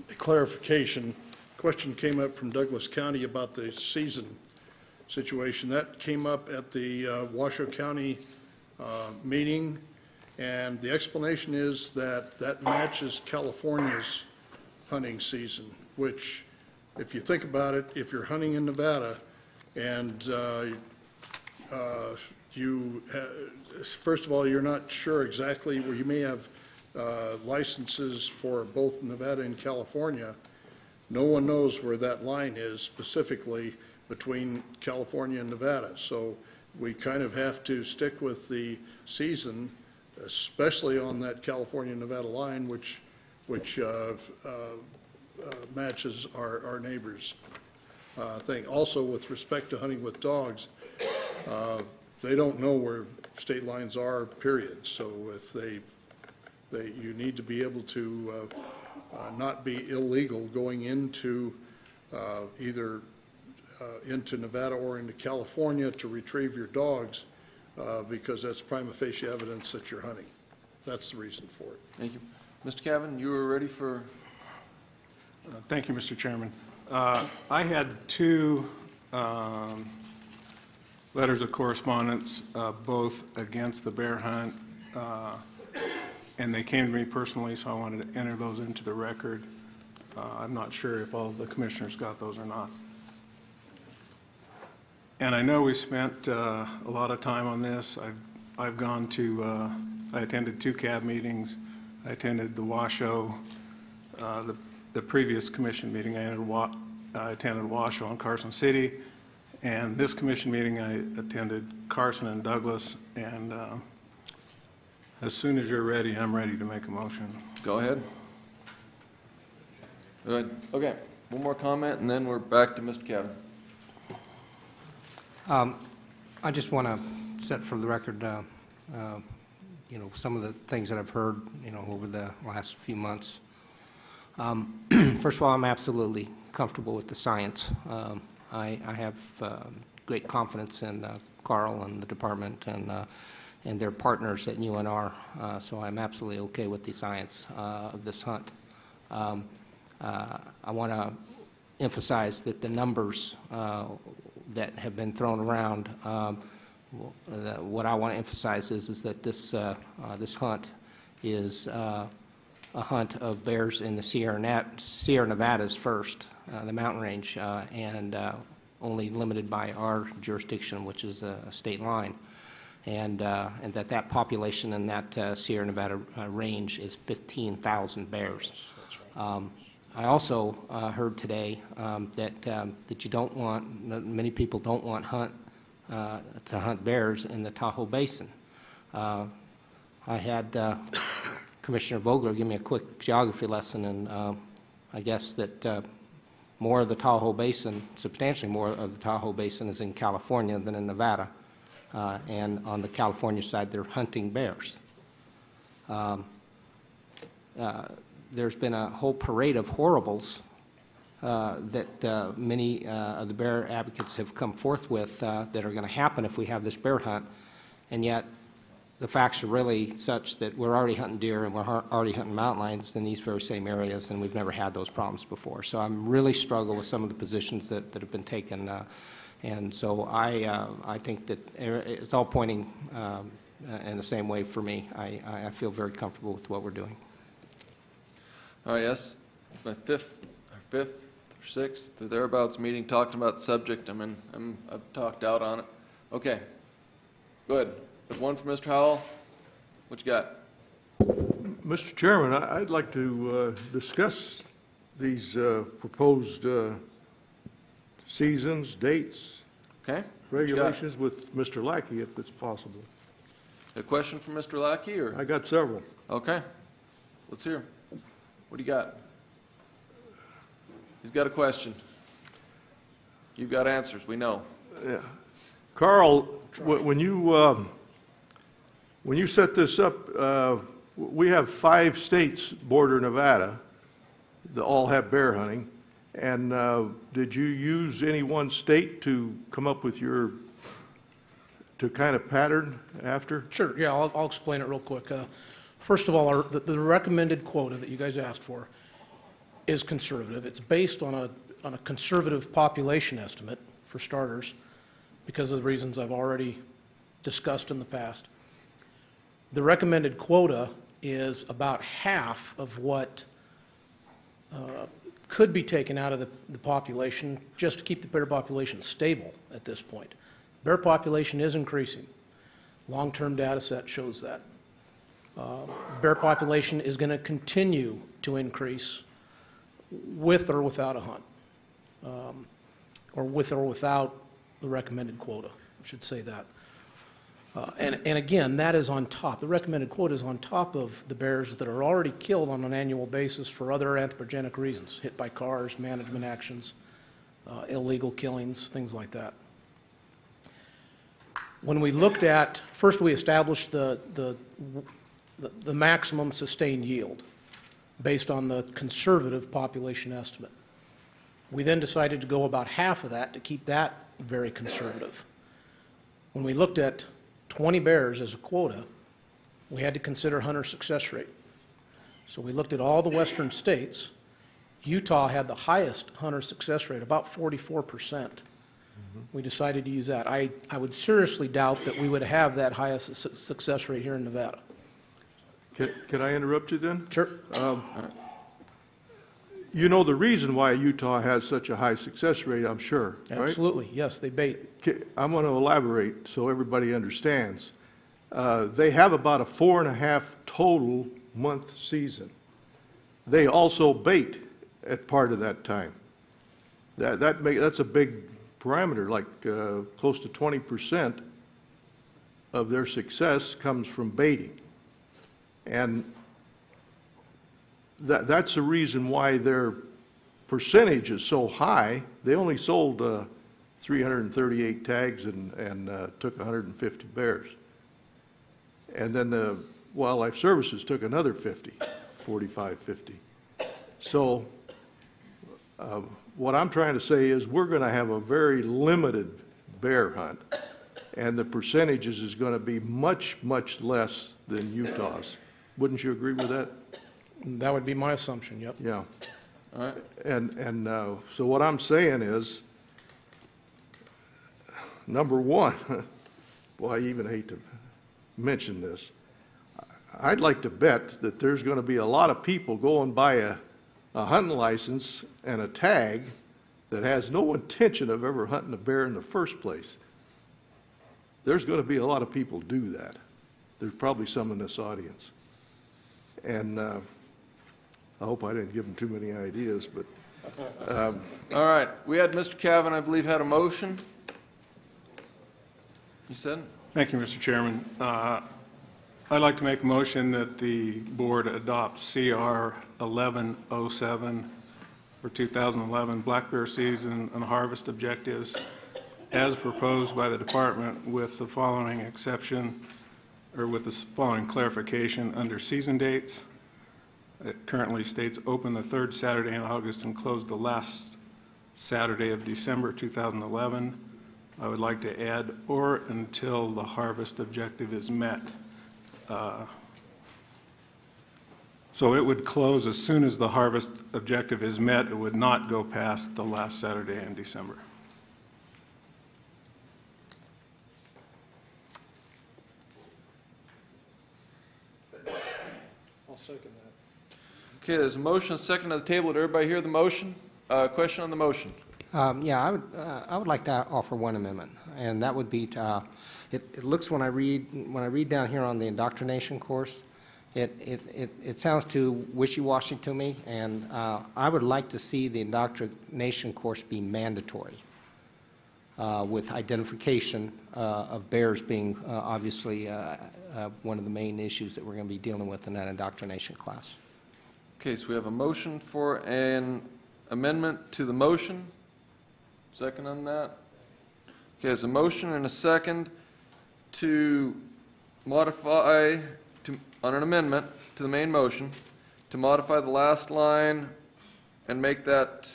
A clarification. Question came up from Douglas County about the season situation. That came up at the Washoe County meeting, and the explanation is that that matches California's hunting season, which, if you think about it, if you're hunting in Nevada And first of all, you're not sure exactly where you may have licenses for both Nevada and California. No one knows where that line is specifically between California and Nevada. So we kind of have to stick with the season, especially on that California-Nevada line, which matches our neighbors' thing. Also, with respect to hunting with dogs, they don't know where state lines are, period. So if you need to be able to not be illegal going into either into Nevada or into California to retrieve your dogs, because that's prima facie evidence that you're hunting. That's the reason for it. Thank you. Mr. Cavan, you were ready for... Thank you, Mr. Chairman. I had two letters of correspondence, both against the bear hunt, and they came to me personally, so I wanted to enter those into the record. I'm not sure if all the commissioners got those or not. And I know we spent a lot of time on this. I've gone to, I attended 2 CAB meetings. I attended the Washoe, the previous commission meeting. I attended Washoe in Carson City. And this commission meeting, I attended Carson and Douglas. And as soon as you're ready, I'm ready to make a motion. Go ahead. Good. Okay. One more comment, and then we're back to Mr. Cavan. I just want to set for the record, some of the things that I've heard, over the last few months. First of all, I'm absolutely comfortable with the science. I have great confidence in Carl and the department and their partners at UNR, so I'm absolutely okay with the science of this hunt. I want to emphasize that the numbers that have been thrown around, what I want to emphasize is that this hunt is a hunt of bears in the Sierra Nevadas first, the mountain range, and only limited by our jurisdiction, which is a state line, and that population in that Sierra Nevada range is 15,000 bears. I also heard today that you don't want, many people don't want to hunt bears in the Tahoe Basin. I had Commissioner Vogler give me a quick geography lesson, and I guess that more of the Tahoe Basin, substantially more of the Tahoe Basin is in California than in Nevada, and on the California side they're hunting bears. There's been a whole parade of horribles that many of the bear advocates have come forth with that are going to happen if we have this bear hunt, and yet the facts are really such that we're already hunting deer and we're already hunting mountain lions in these very same areas, and we've never had those problems before. So I'm really struggle with some of the positions that have been taken, and so I think that it's all pointing in the same way for me. I feel very comfortable with what we're doing. All right, yes, my fifth or sixth or thereabouts meeting talking about the subject. I've talked out on it. Okay, go ahead. There's one for Mr. Howell. What you got? Mr. Chairman, I'd like to discuss these proposed seasons, dates, okay, regulations with Mr. Lackey, if it's possible. A question from Mr. Lackey, or? I got several. Okay, let's hear 'em. What do you got? He's got a question. You've got answers, we know. Yeah. Carl, when you set this up, we have 5 states border Nevada that all have bear hunting. And did you use any one state to come up with to kind of pattern after? Sure, yeah, I'll explain it real quick. First of all, the recommended quota that you guys asked for is conservative. It's based on a conservative population estimate, for starters, because of the reasons I've already discussed in the past. The recommended quota is about half of what could be taken out of the population just to keep the bear population stable at this point. Bear population is increasing. Long-term data set shows that. Bear population is going to continue to increase with or without a hunt, or with or without the recommended quota, I should say that. And again, that is on top. The recommended quota is on top of the bears that are already killed on an annual basis for other anthropogenic reasons, hit by cars, management actions, illegal killings, things like that. When we looked at, first we established the maximum sustained yield based on the conservative population estimate. We then decided to go about half of that to keep that very conservative. When we looked at 20 bears as a quota, we had to consider hunter success rate. So we looked at all the western states. Utah had the highest hunter success rate, about 44%. We decided to use that. I would seriously doubt that we would have that highest success rate here in Nevada. Can I interrupt you then? Sure. You know the reason why Utah has such a high success rate, I'm sure, right? Absolutely, yes, they bait. I'm going to elaborate so everybody understands. They have about a 4.5 total month season. They also bait at part of that time. That's a big parameter, like close to 20% of their success comes from baiting. And that's the reason why their percentage is so high. They only sold 338 tags and took 150 bears. And then the Wildlife Services took another 45, 50. So what I'm trying to say is we're going to have a very limited bear hunt, and the percentages is going to be much, much less than Utah's. Wouldn't you agree with that? That would be my assumption, yep. Yeah. All right. And so what I'm saying is, number one, well, I even hate to mention this, I'd like to bet that there's going to be a lot of people going by a hunting license and a tag that has no intention of ever hunting a bear in the first place. There's going to be a lot of people do that. There's probably some in this audience. And I hope I didn't give them too many ideas, but. All right, we had Mr. Cavan, I believe, had a motion. You said? Thank you, Mr. Chairman. I'd like to make a motion that the board adopts CR 1107 for 2011 black bear season and harvest objectives as proposed by the department with the following exception, or with the following clarification under season dates. It currently states open the third Saturday in August and close the last Saturday of December 2011. I would like to add, or until the harvest objective is met. So it would close as soon as the harvest objective is met. It would not go past the last Saturday in December. I'll second that. Okay, there's a motion, a second on the table. Did everybody hear the motion? Question on the motion? Yeah, I would like to offer one amendment, and that would be to, it looks when I read down here on the indoctrination course, it sounds too wishy-washy to me, and I would like to see the indoctrination course be mandatory, with identification of bears being obviously one of the main issues that we're going to be dealing with in that indoctrination class. Okay, so we have a motion for an amendment to the motion. Second on that? Okay, there's a motion and a second to modify, on an amendment to the main motion, to modify the last line and make that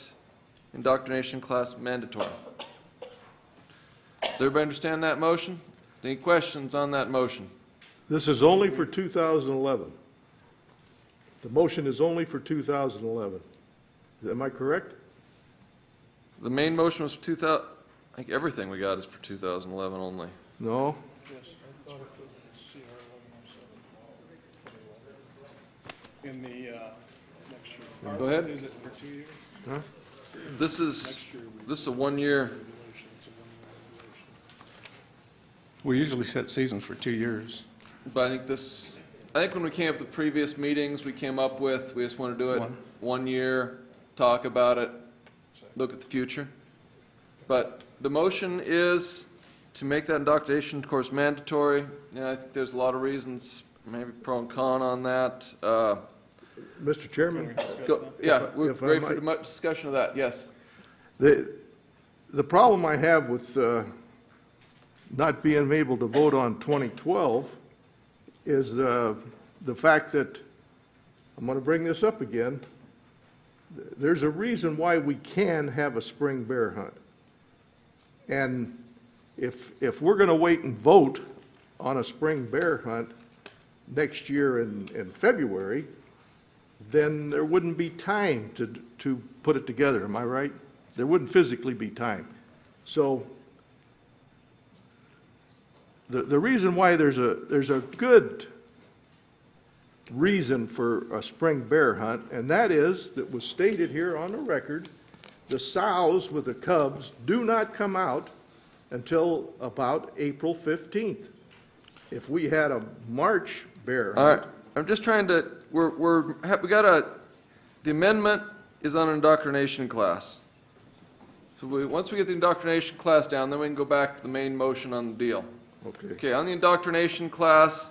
indoctrination class mandatory. Does everybody understand that motion? Any questions on that motion? This is only for 2011. The motion is only for 2011. Am I correct? The main motion was for 2000. I think everything we got is for 2011 only. No? Yes, I thought it was CR 1107. In the next year. Go ahead. Is it for 2 years? This is a 1 year. We usually set seasons for 2 years. But I think when we came up with the previous meetings, we came up with, we just want to do it 1 year, talk about it, look at the future. But the motion is to make that indoctrination course mandatory. And I think there's a lot of reasons, maybe pro and con on that. Mr. Chairman? Yeah, we're if I ready for might. the discussion of that, yes. The problem I have with not being able to vote on 2012 is the fact that, I'm going to bring this up again, there's a reason why we can have a spring bear hunt. And if we're going to wait and vote on a spring bear hunt next year in February, then there wouldn't be time to put it together, am I right? There wouldn't physically be time. So the reason why there's a good reason for a spring bear hunt, and that is, that was stated here on the record, the sows with the cubs do not come out until about April 15th. If we had a March bear hunt. All right, I'm just trying to, the amendment is on an indoctrination class. So once we get the indoctrination class down, then we can go back to the main motion on the deal. Okay. Okay, on the indoctrination class,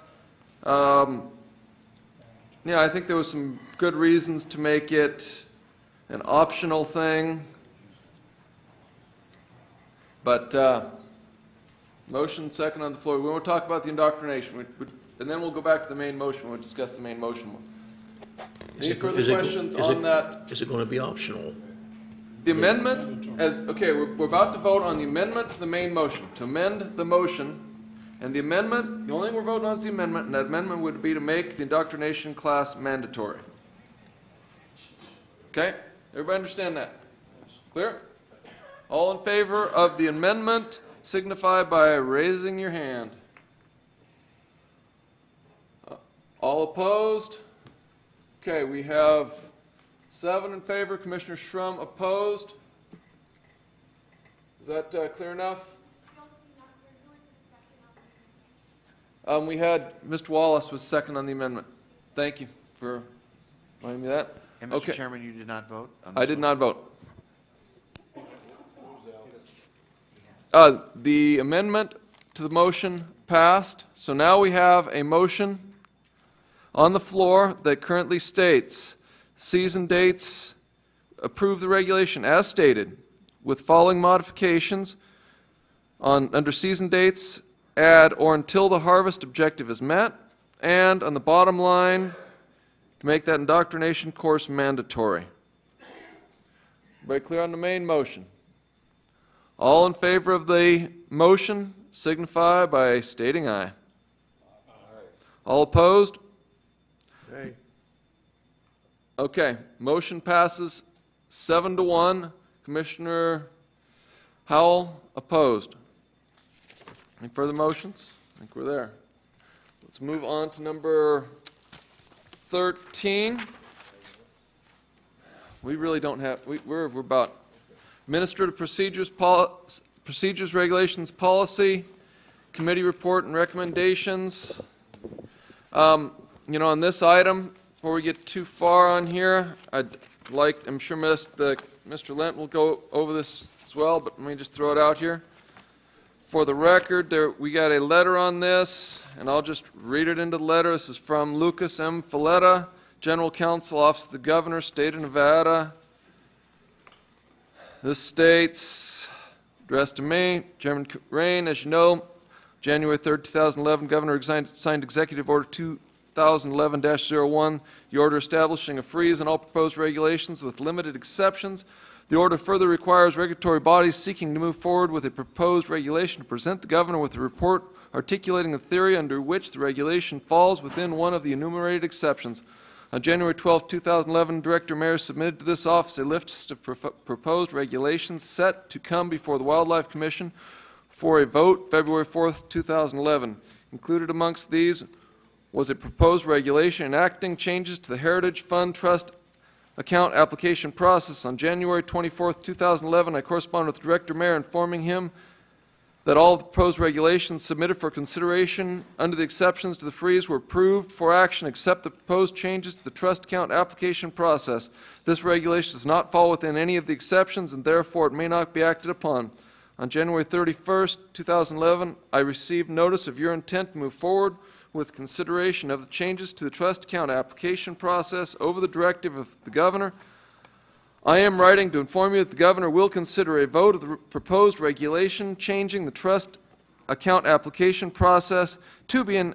yeah, I think there was some good reasons to make it an optional thing. But motion second on the floor. We won't talk about the indoctrination, and then we'll go back to the main motion. We'll discuss the main motion. Any further questions on that? Is it going to be optional? The amendment, okay, we're about to vote on the amendment to the main motion, to amend the motion. And the amendment, the only thing we're voting on is the amendment, and that amendment would be to make the indoctrination class mandatory. Okay? Everybody understand that? Clear? All in favor of the amendment signify by raising your hand. All opposed? Okay, we have 7 in favor. Commissioner Shrum opposed. Is that clear enough? We had, Mr. Wallace was second on the amendment. Thank you for reminding me of that. And Mr. Chairman, you did not vote on this I did one? not vote. The amendment to the motion passed. So now we have a motion on the floor that currently states, season dates, approve the regulation as stated, with following modifications. Under season dates, add or until the harvest objective is met, and on the bottom line, to make that indoctrination course mandatory. Everybody clear on the main motion? All in favor of the motion signify by stating aye. Aye. All opposed? Nay. Okay, motion passes 7-1. Commissioner Howell opposed. Any further motions? I think we're there. Let's move on to number 13. We really don't have, we're about administrative procedures, regulations, policy, committee report and recommendations. On this item, before we get too far on here, I'm sure Mr. Lent will go over this as well, but let me just throw it out here. For the record, we got a letter on this, and I'll just read it into the letter. This is from Lucas M. Filetta, General Counsel, Office of the Governor, State of Nevada. This states, addressed to me, Chairman Rain, as you know, January 3rd, 2011, Governor signed Executive Order 2011-01, the order establishing a freeze on all proposed regulations with limited exceptions. The order further requires regulatory bodies seeking to move forward with a proposed regulation to present the governor with a report articulating a theory under which the regulation falls within one of the enumerated exceptions. On January 12, 2011, Director Mayer submitted to this office a list of proposed regulations set to come before the Wildlife Commission for a vote February 4, 2011. Included amongst these was a proposed regulation enacting changes to the Heritage Fund Trust account application process. On January 24th, 2011, I corresponded with Director Mayer informing him that all of the proposed regulations submitted for consideration under the exceptions to the freeze were approved for action except the proposed changes to the trust account application process. This regulation does not fall within any of the exceptions and therefore it may not be acted upon. On January 31st, 2011, I received notice of your intent to move forward with consideration of the changes to the trust account application process over the directive of the Governor. I am writing to inform you that the Governor will consider a vote of the proposed regulation changing the trust account application process to be an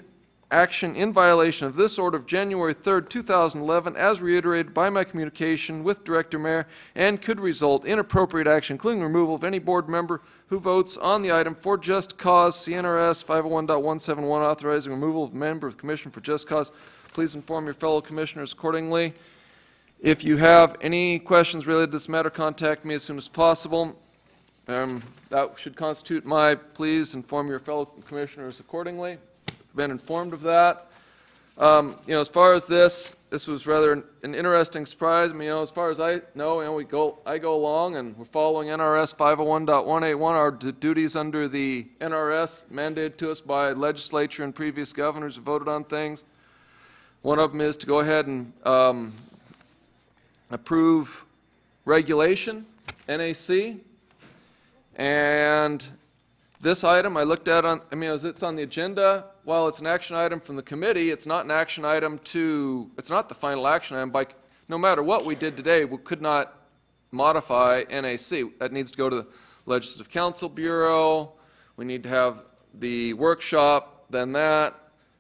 action in violation of this order of January 3rd, 2011, as reiterated by my communication with Director Mayer, and could result in appropriate action, including removal of any board member who votes on the item for just cause, CNRS 501.171, authorizing removal of a member of the Commission for just cause. Please inform your fellow commissioners accordingly. If you have any questions related to this matter, contact me as soon as possible. That should constitute my please inform your fellow commissioners accordingly. Been informed of that. As far as this was rather an interesting surprise. I mean, as far as I know, I go along and we're following NRS 501.181, our duties under the NRS mandated to us by legislature and previous governors who voted on things. One of them is to go ahead and approve regulation, NAC, and this item I looked at it's on the agenda. While it's an action item from the committee, it's not an action item it's not the final action item. No matter what we did today, we could not modify NAC. That needs to go to the Legislative Council Bureau. We need to have the workshop, then that.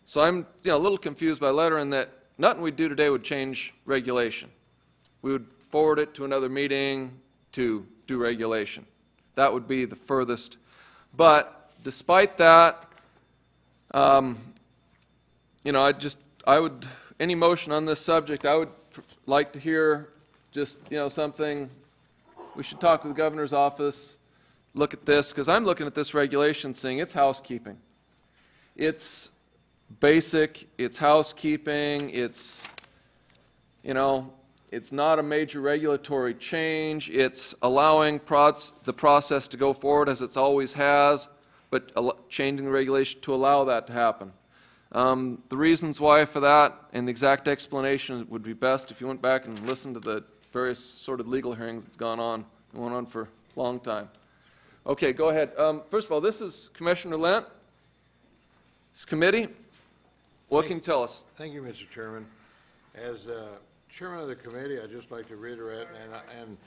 So I'm a little confused by the letter in that nothing we do today would change regulation. We would forward it to another meeting to do regulation. That would be the furthest. But despite that, any motion on this subject, I would like to hear just, something. We should talk with the governor's office, look at this, because I'm looking at this regulation saying it's housekeeping. It's basic, it's housekeeping, it's not a major regulatory change. It's allowing the process to go forward as it always has, but changing the regulation to allow that to happen. The reasons why for that and the exact explanation would be best if you went back and listened to the various sort of legal hearings that's gone on. It went on for a long time. Okay, go ahead. First of all, this is Commissioner Lent. This committee. What can you tell us? Thank you, Mr. Chairman. As Chairman of the committee, I'd just like to reiterate, and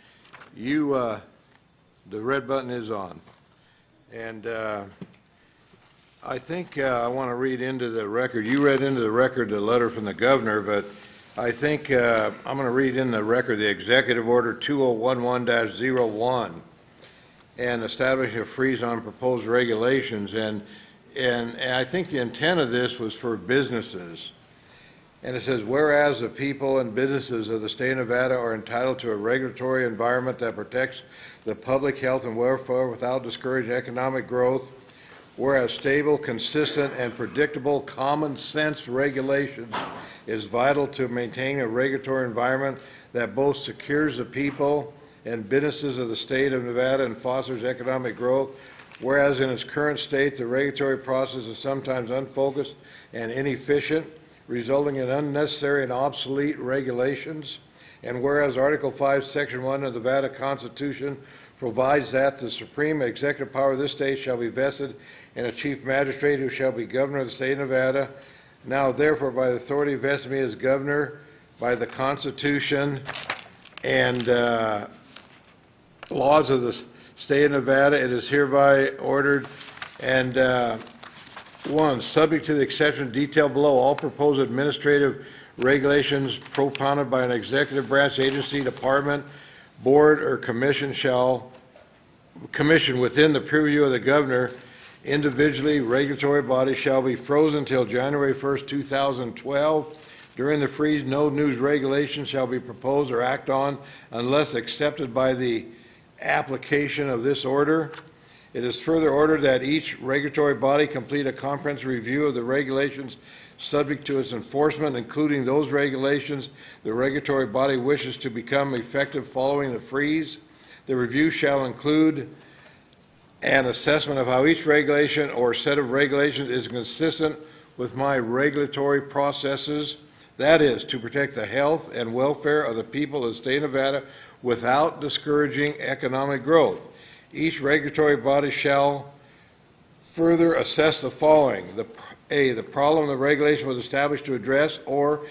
the red button is on. And I think I want to read into the record. You read into the record the letter from the governor, but I think I'm going to read in the record the Executive Order 2011-01 and establishing a freeze on proposed regulations. And I think the intent of this was for businesses. And it says, whereas the people and businesses of the state of Nevada are entitled to a regulatory environment that protects the public health and welfare without discouraging economic growth, whereas stable, consistent, and predictable common sense regulations is vital to maintain a regulatory environment that both secures the people and businesses of the state of Nevada and fosters economic growth, whereas in its current state the regulatory process is sometimes unfocused and inefficient, resulting in unnecessary and obsolete regulations, and whereas Article 5, Section 1 of the Nevada Constitution provides that the supreme executive power of this state shall be vested in a chief magistrate who shall be governor of the state of Nevada. Now, therefore, by the authority vested in me as governor by the Constitution and laws of the state of Nevada, it is hereby ordered and 1, subject to the exception detailed below, all proposed administrative regulations propounded by an executive branch agency, department, board, or commission within the purview of the governor, individually, regulatory body shall be frozen until January 1st, 2012. During the freeze, no new regulations shall be proposed or acted on unless accepted by the application of this order. It is further ordered that each regulatory body complete a comprehensive review of the regulations subject to its enforcement, including those regulations the regulatory body wishes to become effective following the freeze. The review shall include an assessment of how each regulation or set of regulations is consistent with my regulatory processes, that is, to protect the health and welfare of the people of the state of Nevada without discouraging economic growth. Each regulatory body shall further assess the following. The problem the regulation was established to address, or